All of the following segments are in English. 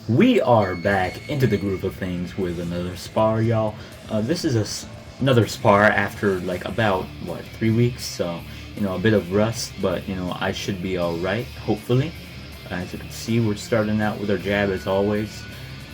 We are back into the groove of things with another spar, y'all. This is another spar after like about what 3 weeks, so a bit of rust, but I should be all right, hopefully. As you can see, we're starting out with our jab as always.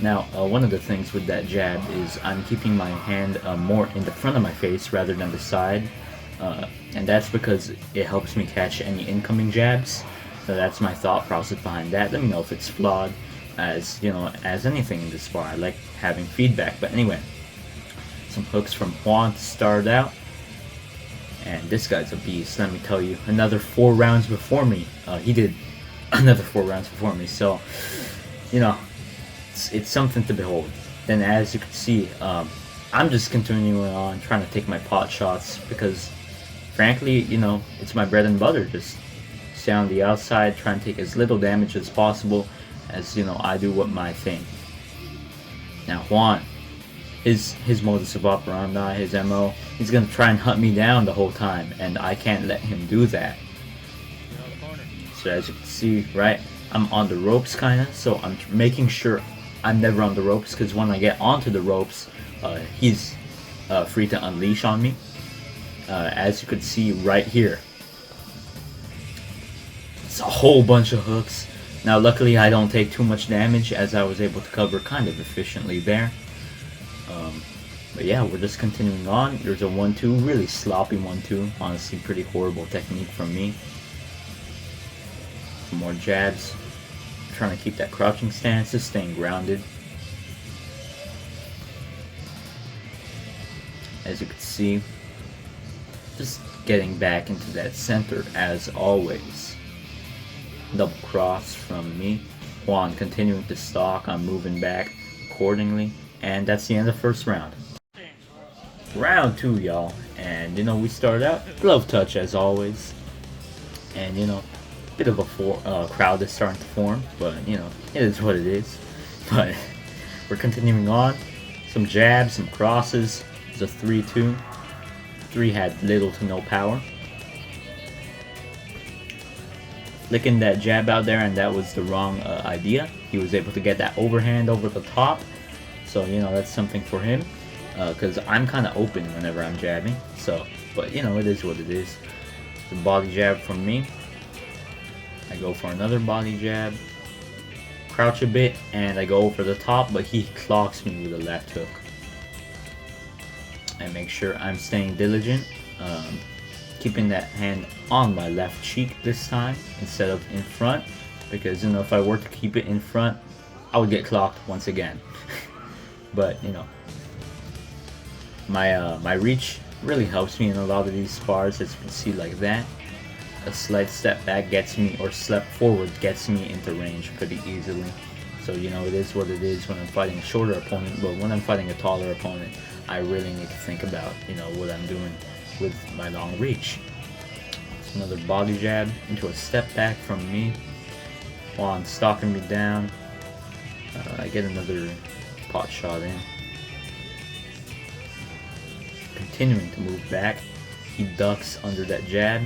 Now, one of the things with that jab is I'm keeping my hand more in the front of my face rather than the side, and that's because it helps me catch any incoming jabs. So that's my thought process behind that. Let me know if it's flawed. As anything in this spar, I like having feedback. But anyway, some hooks from Juan to start out, and this guy's a beast. Let me tell you, another 4 rounds before me. He did another 4 rounds before me, so it's something to behold. Then, as you can see, I'm just continuing on trying to take my pot shots because, frankly, it's my bread and butter. Just stay on the outside, try and take as little damage as possible. As I do what my thing. Now Juan, his modus operandi, his MO, he's gonna try and hunt me down the whole time, and I can't let him do that. So as you can see, right, I'm on the ropes kinda, so I'm making sure I'm never on the ropes, because when I get onto the ropes, he's free to unleash on me. As you can see right here, it's a whole bunch of hooks. Now luckily I don't take too much damage, as I was able to cover kind of efficiently there. But yeah, we're just continuing on. There's a 1-2, really sloppy 1-2. Honestly, pretty horrible technique from me. Some more jabs. I'm trying to keep that crouching stance, just staying grounded. As you can see, just getting back into that center as always. Double cross from me. Juan continuing to stalk. I'm moving back accordingly. And that's the end of the first round. Round 2, y'all. And we start out glove touch as always. And bit of a crowd is starting to form, but it is what it is. But we're continuing on. Some jabs, some crosses. It's a 3-2. 3 had little to no power. Flicking that jab out there, and that was the wrong idea. He was able to get that overhand over the top, so that's something for him, because I'm kind of open whenever I'm jabbing. So, but it is what it is. The body jab from me. I go for another body jab, crouch a bit, and I go over the top, but he clocks me with a left hook. I make sure I'm staying diligent. Keeping that hand on my left cheek this time instead of in front, because if I were to keep it in front, I would get clocked once again. But my reach really helps me in a lot of these spars, as you can see, like that. A slight step back gets me, or step forward gets me into range pretty easily. So it is what it is when I'm fighting a shorter opponent, but when I'm fighting a taller opponent, I really need to think about what I'm doing with my long reach. It's another body jab into a step back from me. Juan stalking me down. I get another pot shot in. Continuing to move back. He ducks under that jab.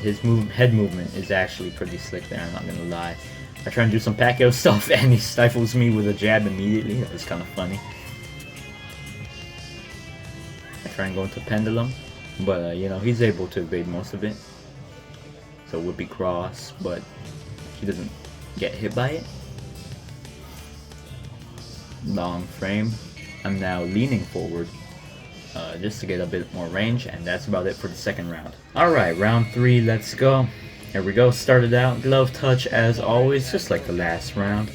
His head movement is actually pretty slick there, I'm not gonna lie. I try and do some Pacquiao stuff and he stifles me with a jab immediately. That was kind of funny. I try and go into pendulum, but he's able to evade most of it. So whippy cross, but he doesn't get hit by it. Long frame. I'm now leaning forward just to get a bit more range, and that's about it for the second round. Alright, round 3, let's go. Here we go. Started out glove touch as always, just like the last round.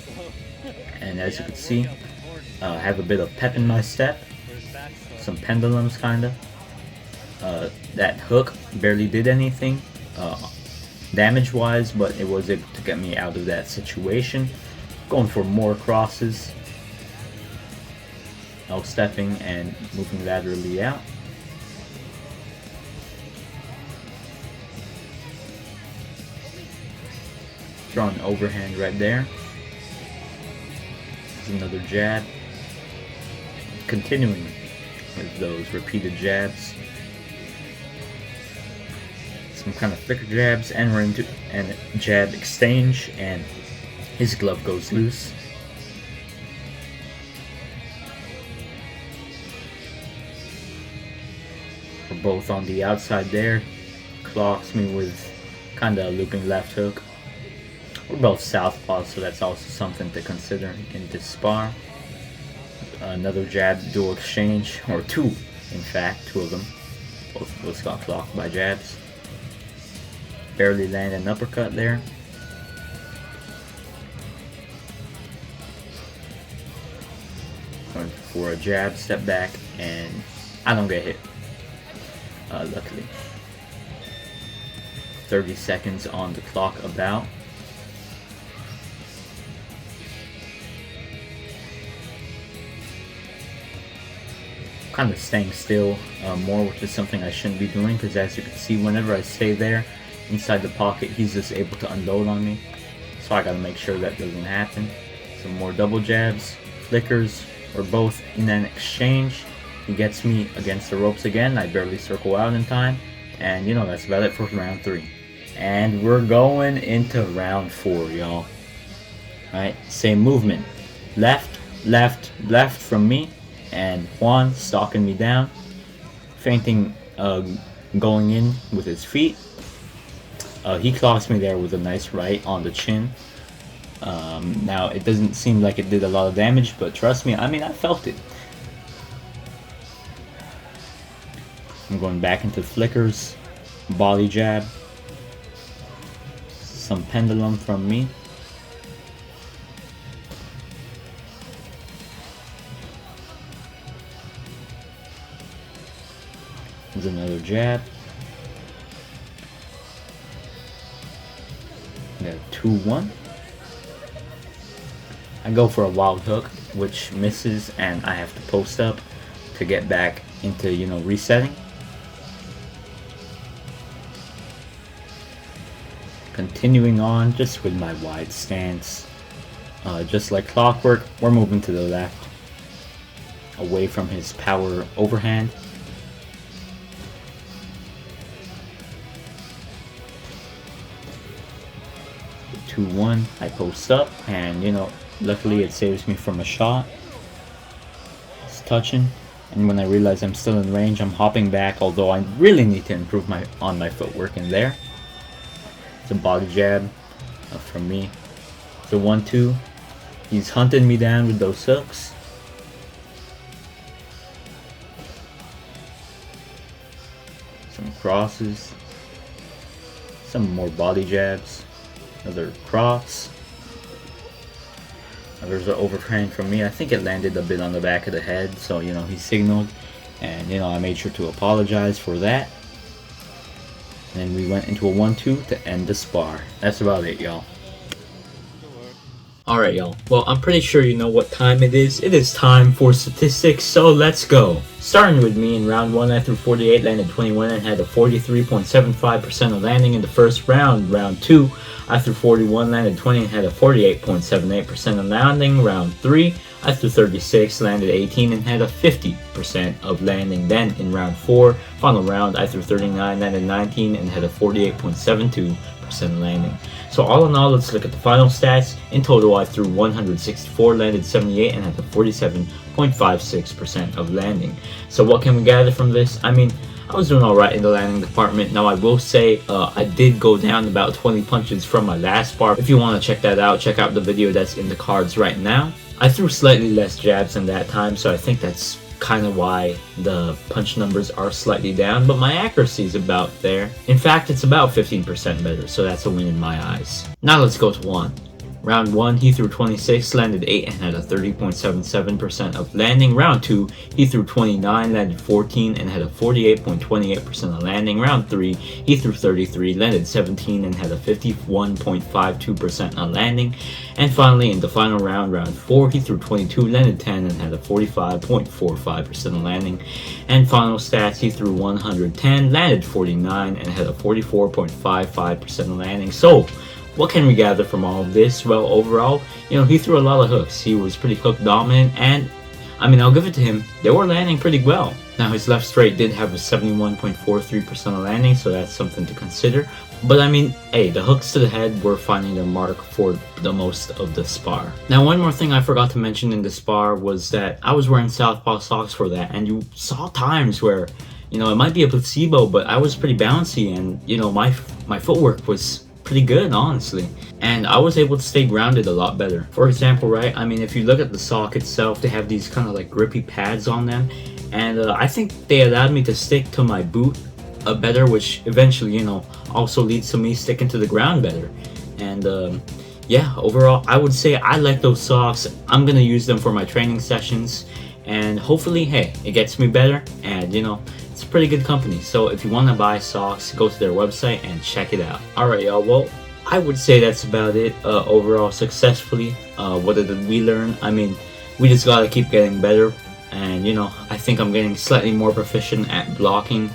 And as you can see, I have a bit of pep in my step. Some pendulums kinda. That hook barely did anything damage wise, but it was able to get me out of that situation. Going for more crosses. Stepping and moving laterally out. Throwing an overhand right there. There's another jab. Continuing with those repeated jabs. Some kind of thicker jabs, and we're into a jab exchange, and his glove goes loose. We're both on the outside there. Clocks me with kind of a looping left hook. We're both southpaws, so that's also something to consider in this spar. Another jab dual exchange, or two, in fact, two of them. Both of us got clocked by jabs. Barely land an uppercut there. Going for a jab, step back, and I don't get hit. Luckily. 30 seconds on the clock about. Kind of staying still more, which is something I shouldn't be doing, because as you can see, whenever I stay there inside the pocket, he's just able to unload on me. So I gotta make sure that doesn't happen. Some more double jabs, flickers. We're both in an exchange. He gets me against the ropes again. I barely circle out in time. And you know, that's about it for round 3. And we're going into round 4, y'all. Alright, same movement. Left, left, left from me. And Juan stalking me down. Feinting, going in with his feet. He clocks me there with a nice right on the chin. Now, it doesn't seem like it did a lot of damage, but trust me, I mean, I felt it. I'm going back into flickers, volley jab, some pendulum from me. There's another jab. Got 2-1. I go for a wild hook, which misses, and I have to post up to get back into, you know, resetting. Continuing on just with my wide stance. Just like clockwork, we're moving to the left, away from his power overhand. The 2-1, I post up, and you know, luckily it saves me from a shot. It's touching, and when I realize I'm still in range, I'm hopping back, although I really need to improve my footwork in there. It's a body jab from me. It's a 1-2. He's hunting me down with those hooks. Some crosses. Some more body jabs. Another cross. There's an overhand from me. I think it landed a bit on the back of the head, so you know, he signaled, and you know, I made sure to apologize for that. And we went into a 1-2 to end the spar. That's about it, y'all. Alright, y'all. Well, I'm pretty sure you know what time it is. It is time for statistics, so let's go. Starting with me in round 1, I threw 48, landed 21, and had a 43.75% of landing in the first round. Round 2, I threw 41, landed 20, and had a 48.78% of landing. Round 3, I threw 36, landed 18, and had a 50% of landing. Then in round 4, final round, I threw 39, landed 19, and had a 48.72% landing. So all in all, let's look at the final stats. In total, I threw 164, landed 78, and had a 47.56% of landing. So what can we gather from this? I mean, I was doing alright in the landing department. Now I will say I did go down about 20 punches from my last spar. If you want to check that out, check out the video that's in the cards right now. I threw slightly less jabs in that time, so I think that's kind of why the punch numbers are slightly down, but my accuracy is about there. In fact, it's about 15% better, so that's a win in my eyes. Now let's go to Juan. Round 1, he threw 26, landed 8, and had a 30.77% of landing. Round 2, he threw 29, landed 14, and had a 48.28% of landing. Round 3, he threw 33, landed 17, and had a 51.52% of landing. And finally, in the final round, round 4, he threw 22, landed 10, and had a 45.45% of landing. And final stats, he threw 110, landed 49, and had a 44.55% of landing. So, what can we gather from all of this? Well, overall, you know, he threw a lot of hooks. He was pretty hook dominant, and I mean, I'll give it to him. They were landing pretty well. Now, his left straight did have a 71.43% of landing, so that's something to consider. But I mean, hey, the hooks to the head were finding their mark for the most of the spar. Now, one more thing I forgot to mention in the spar was that I was wearing Southpaw Socks for that, and you saw times where, You know, it might be a placebo, but I was pretty bouncy, and you know, my footwork was pretty good, honestly. And I was able to stay grounded a lot better. For example, right, I mean, if you look at the sock itself, they have these kind of like grippy pads on them, and I think they allowed me to stick to my boot better, which eventually, you know, also leads to me sticking to the ground better. And yeah, overall, I would say I like those socks. I'm gonna use them for my training sessions, and hopefully, hey, it gets me better. And you know, it's a pretty good company. So if you want to buy socks, go to their website and check it out. All right, y'all. Well, I would say that's about it. Overall, successfully, what did we learn? I mean, we just gotta keep getting better. And you know, I think I'm getting slightly more proficient at blocking,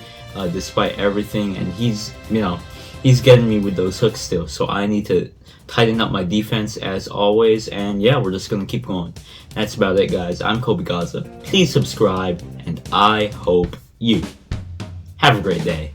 despite everything. And he's, you know, he's getting me with those hooks still. So I need to tighten up my defense as always. And yeah, we're just gonna keep going. That's about it, guys. I'm Kobe Gaza. Please subscribe, and I hope you have a great day.